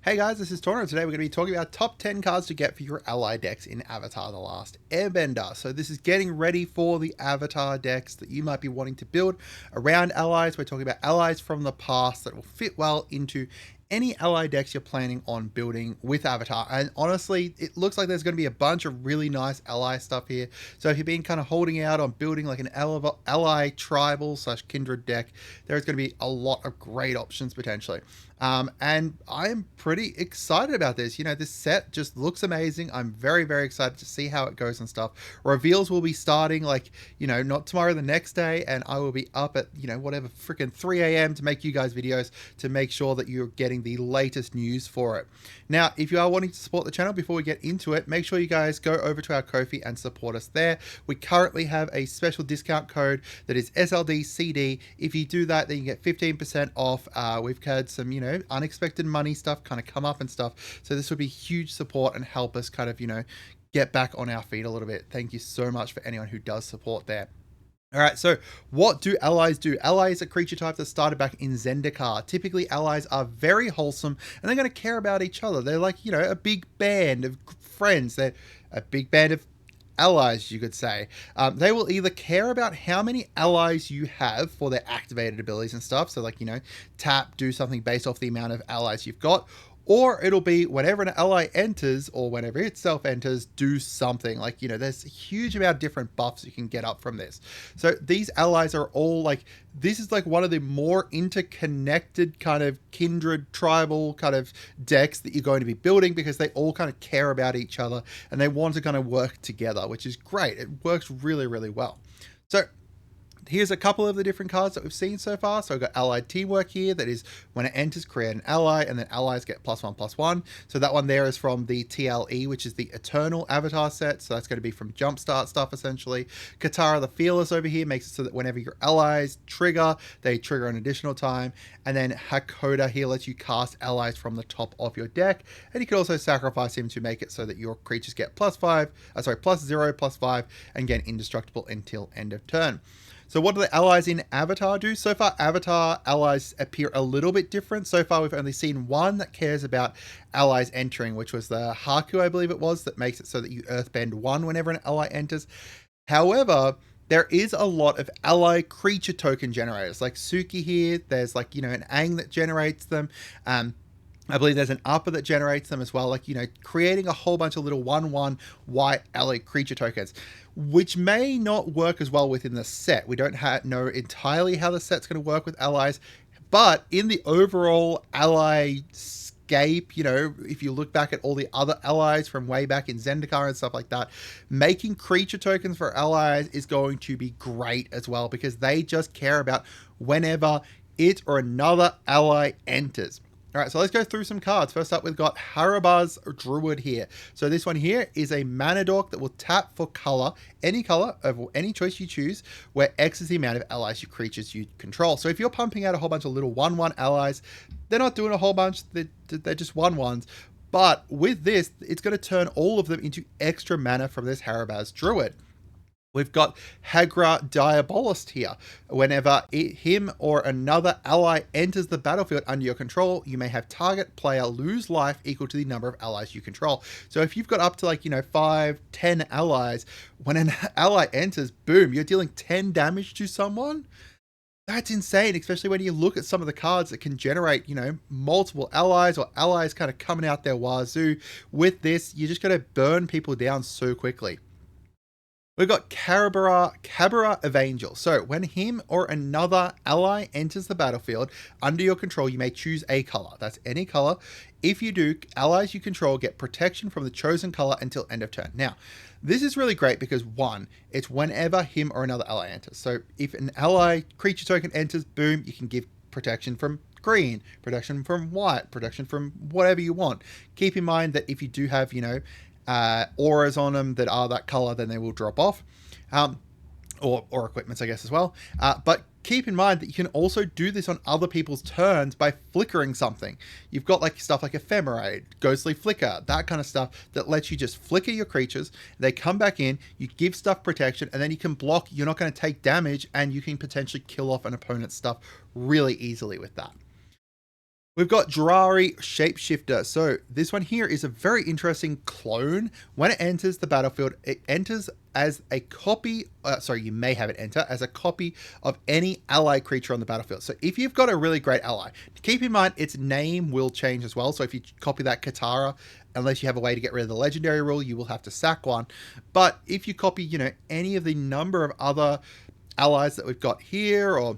Hey guys, this is Torno. Today we're going to be talking about top 10 cards to get for your ally decks in Avatar The Last Airbender. So this is getting ready for the Avatar decks that you might be wanting to build around allies. We're talking about allies from the past that will fit well into any ally decks you're planning on building with Avatar. And honestly, it looks like there's going to be a bunch of really nice ally stuff here. So if you've been kind of holding out on building like an ally tribal / kindred deck, there's going to be a lot of great options potentially. And I'm pretty excited about this. You know, this set just looks amazing. I'm very, very excited to see how it goes and stuff. Reveals will be starting like, not tomorrow, the next day. And I will be up at, whatever, freaking 3 a.m. to make you guys videos to make sure that you're getting the latest news for it. Now, if you are wanting to support the channel before we get into it, make sure you guys go over to our Ko-fi and support us there. We currently have a special discount code that is SLDCD. If you do that, then you get 15% off. We've had some, unexpected money stuff kind of come up and stuff. So this would be huge support and help us kind of, get back on our feet a little bit. Thank you so much for anyone who does support there. All right, so what do allies do? Allies are creature type that started back in Zendikar. Typically, allies are very wholesome and they're going to care about each other. They're like, a big band of friends. They're a big band of allies, you could say. They will either care about how many allies you have for their activated abilities and stuff. So like, tap, do something based off the amount of allies you've got. Or it'll be whenever an ally enters or whenever itself enters, do something. Like, there's a huge amount of different buffs you can get up from this. So these allies are all like, this is like one of the more interconnected kind of kindred tribal kind of decks that you're going to be building because they all kind of care about each other and they want to kind of work together, which is great. It works really, really well. So here's a couple of the different cards that we've seen so far. So I've got Allied Teamwork here. That is when it enters, create an ally, and then allies get +1/+1. So that one there is from the TLE, which is the Eternal Avatar set. So that's going to be from Jumpstart stuff, essentially. Katara the Fearless over here makes it so that whenever your allies trigger, they trigger an additional time. And then Hakoda here lets you cast allies from the top of your deck. And you can also sacrifice him to make it so that your creatures get +0, +5, and get indestructible until end of turn. So what do the allies in Avatar do? So far, Avatar allies appear a little bit different. So far, we've only seen one that cares about allies entering, which was the Haku, I believe it was, that makes it so that you earthbend 1 whenever an ally enters. However, there is a lot of ally creature token generators, like Suki here. There's like, an Aang that generates them. I believe there's an upper that generates them as well, like, creating a whole bunch of little 1/1 white ally creature tokens, which may not work as well within the set. We don't know entirely how the set's going to work with allies, but in the overall ally scape, if you look back at all the other allies from way back in Zendikar and stuff like that, making creature tokens for allies is going to be great as well because they just care about whenever it or another ally enters. All right, so let's go through some cards. First up, we've got Harabaz Druid here. So this one here is a mana dork that will tap for color of any choice you choose, where X is the amount of allies your creatures you control. So if you're pumping out a whole bunch of little 1/1 allies, they're not doing a whole bunch, they're just 1/1s. But with this, it's going to turn all of them into extra mana from this Harabaz Druid. We've got Hagra Diabolist here. Whenever him or another ally enters the battlefield under your control, you may have target player lose life equal to the number of allies you control. So if you've got up to like, 5, 10 allies, when an ally enters, boom, you're dealing 10 damage to someone. That's insane, especially when you look at some of the cards that can generate, multiple allies or allies kind of coming out their wazoo. With this, you're just going to burn people down so quickly. We've got Cabra of Angel. So when him or another ally enters the battlefield under your control, you may choose a color. That's any color. If you do, allies you control get protection from the chosen color until end of turn. Now, this is really great because one, it's whenever him or another ally enters. So if an ally creature token enters, boom, you can give protection from green, protection from white, protection from whatever you want. Keep in mind that if you do have, auras on them that are that color, then they will drop off, or equipments, I guess, as well. But keep in mind that you can also do this on other people's turns by flickering something. You've got like stuff like Ephemerate, Ghostly Flicker, that kind of stuff that lets you just flicker your creatures. They come back in, you give stuff protection, and then you can block. You're not going to take damage, and you can potentially kill off an opponent's stuff really easily with that. We've got Drari Shapeshifter. So this one here is a very interesting clone. When it enters the battlefield, it enters as a copy, you may have it enter as a copy of any ally creature on the battlefield. So if you've got a really great ally, keep in mind its name will change as well. So if you copy that Katara, unless you have a way to get rid of the legendary rule, you will have to sack one. But if you copy, any of the number of other allies that we've got here, or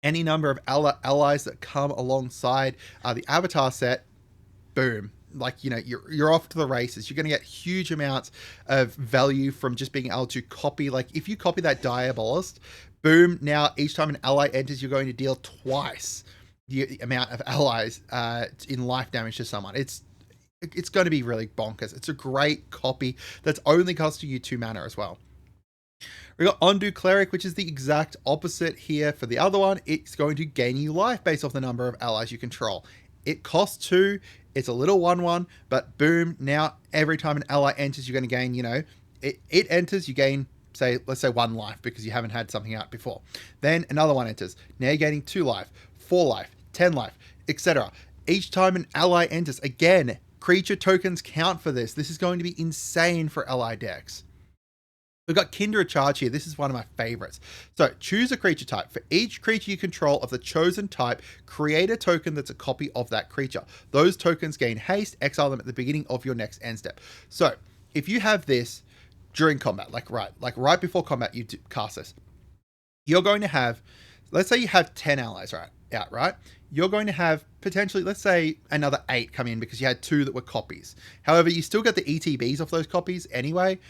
any number of allies that come alongside the avatar set, boom, like you're off to the races. You're going to get huge amounts of value from just being able to copy. Like if you copy that Diabolist, boom, now each time an ally enters, you're going to deal twice the amount of allies in life damage to someone. It's going to be really bonkers. It's a great copy that's only costing you 2 mana as well. We got Ondu Cleric, which is the exact opposite here for the other one. It's going to gain you life based off the number of allies you control. It costs 2. It's a little 1/1, but boom, now every time an ally enters, you're going to gain, it enters, you gain, let's say 1 life because you haven't had something out before. Then another one enters. Now you're gaining 2 life, 4 life, 10 life, etc. Each time an ally enters, again, creature tokens count for this. This is going to be insane for ally decks. We've got Kindred Charge here. This is one of my favorites. So choose a creature type. For each creature you control of the chosen type, create a token that's a copy of that creature. Those tokens gain haste. Exile them at the beginning of your next end step. So if you have this during combat, like right before combat, you cast this, you're going to have, let's say you have 10 allies right? You're going to have potentially, let's say, another 8 come in because you had 2 that were copies. However, you still get the ETBs off those copies anyway.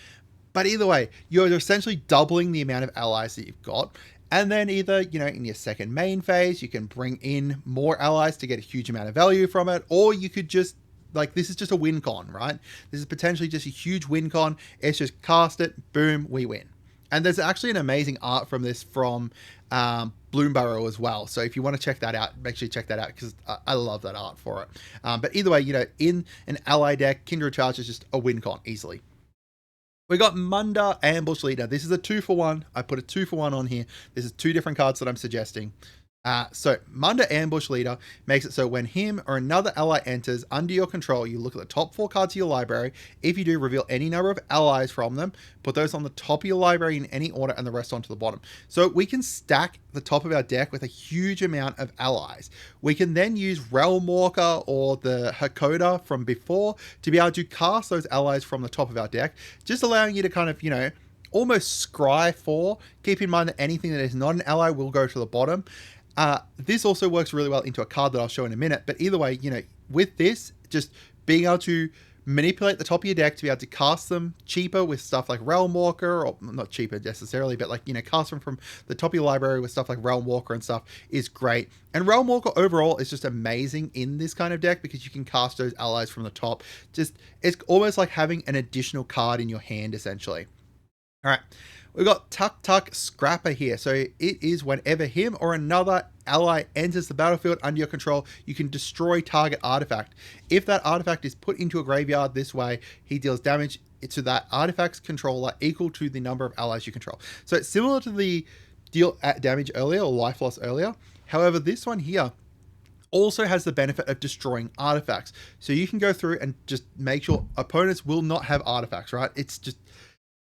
But either way, you're essentially doubling the amount of allies that you've got. And then either, in your second main phase, you can bring in more allies to get a huge amount of value from it. Or you could just, this is just a win con, right? This is potentially just a huge win con. It's just cast it, boom, we win. And there's actually an amazing art from this from Bloomburrow as well. So if you want to check that out, make sure you check that out because I love that art for it. But either way, in an ally deck, Kindred Charge is just a win con easily. We got Munda Ambush Leader. This is a 2-for-1. I put a 2-for-1 on here. This is 2 different cards that I'm suggesting. So Munda Ambush Leader makes it so when him or another ally enters under your control, you look at the top 4 cards of your library. If you do, reveal any number of allies from them, put those on the top of your library in any order and the rest onto the bottom. So we can stack the top of our deck with a huge amount of allies. We can then use Realm Walker or the Hakoda from before to be able to cast those allies from the top of our deck, just allowing you to kind of, almost scry for. Keep in mind that anything that is not an ally will go to the bottom. This also works really well into a card that I'll show in a minute. But either way, with this, just being able to manipulate the top of your deck to be able to cast them cheaper with stuff like Realm Walker, or not cheaper necessarily, but cast them from the top of your library with stuff like Realm Walker and stuff is great. And Realm Walker overall is just amazing in this kind of deck because you can cast those allies from the top. It's almost like having an additional card in your hand, essentially. All right. We've got Tuk Tuk Scrapper here. So it is whenever him or another ally enters the battlefield under your control, you can destroy target artifact. If that artifact is put into a graveyard this way, he deals damage to that artifact's controller equal to the number of allies you control. So it's similar to the deal damage earlier or life loss earlier. However, this one here also has the benefit of destroying artifacts. So you can go through and just make sure opponents will not have artifacts, right?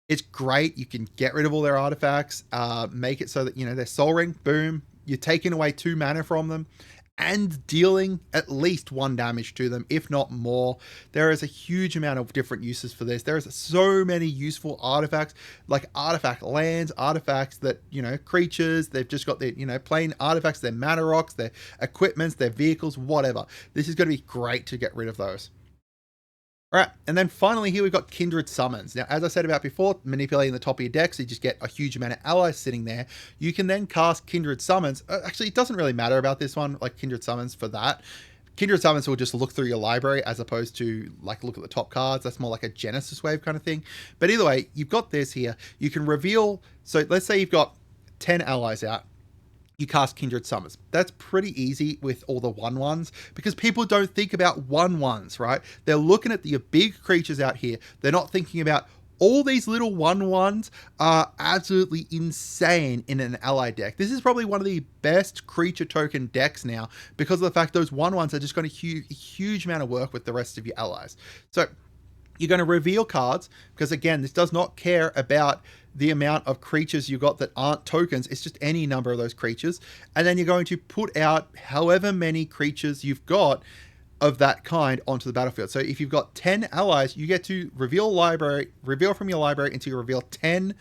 It's great. You can get rid of all their artifacts, make it so that, their Soul Ring, boom, you're taking away 2 mana from them and dealing at least 1 damage to them, if not more. There is a huge amount of different uses for this. There is so many useful artifacts, like artifact lands, artifacts that, creatures, they've just got their, plain artifacts, their mana rocks, their equipments, their vehicles, whatever. This is going to be great to get rid of those. All right, and then finally here we've got Kindred Summons. Now, as I said about before, manipulating the top of your deck, so you just get a huge amount of allies sitting there. You can then cast Kindred Summons. Actually, it doesn't really matter about this one, like Kindred Summons for that. Kindred Summons will just look through your library as opposed to look at the top cards. That's more like a Genesis Wave kind of thing. But either way, you've got this here. You can reveal, so let's say you've got 10 allies out. You cast Kindred Summons. That's pretty easy with all the 1/1s because people don't think about 1/1s, right? They're looking at the big creatures out here. They're not thinking about All these little 1/1s are absolutely insane in an ally deck. This is probably one of the best creature token decks now because of the fact those 1/1s are just going to a huge amount of work with the rest of your allies. So you're going to reveal cards because, again, this does not care about the amount of creatures you got that aren't tokens. It's just any number of those creatures. And then you're going to put out however many creatures you've got of that kind onto the battlefield. So if you've got 10 allies, you get to reveal from your library until you reveal 10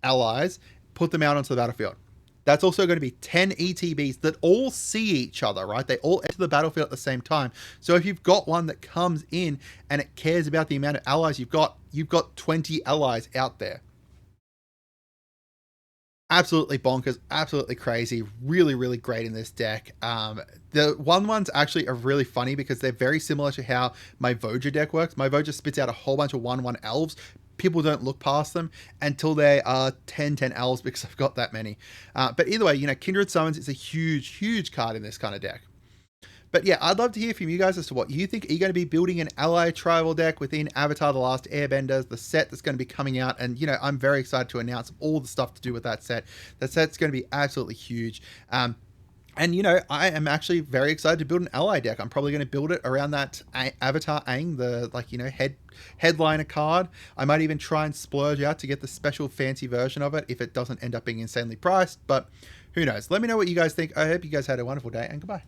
allies, put them out onto the battlefield. That's also going to be 10 ETBs that all see each other, right? They all enter the battlefield at the same time. So if you've got one that comes in and it cares about the amount of allies you've got 20 allies out there. Absolutely bonkers, absolutely crazy, really, really great in this deck. The 1/1s actually are really funny because they're very similar to how my Voja deck works. My Voja spits out a whole bunch of 1/1 elves. People don't look past them until they are 10 elves because I've got that many. But either way, Kindred Summons is a huge, huge card in this kind of deck. But yeah, I'd love to hear from you guys as to what you think. Are you going to be building an ally tribal deck within Avatar The Last Airbender, the set that's going to be coming out? And, I'm very excited to announce all the stuff to do with that set. That set's going to be absolutely huge. And, I am actually very excited to build an ally deck. I'm probably going to build it around that Avatar Aang, the, headliner card. I might even try and splurge out to get the special fancy version of it if it doesn't end up being insanely priced. But who knows? Let me know what you guys think. I hope you guys had a wonderful day, and goodbye.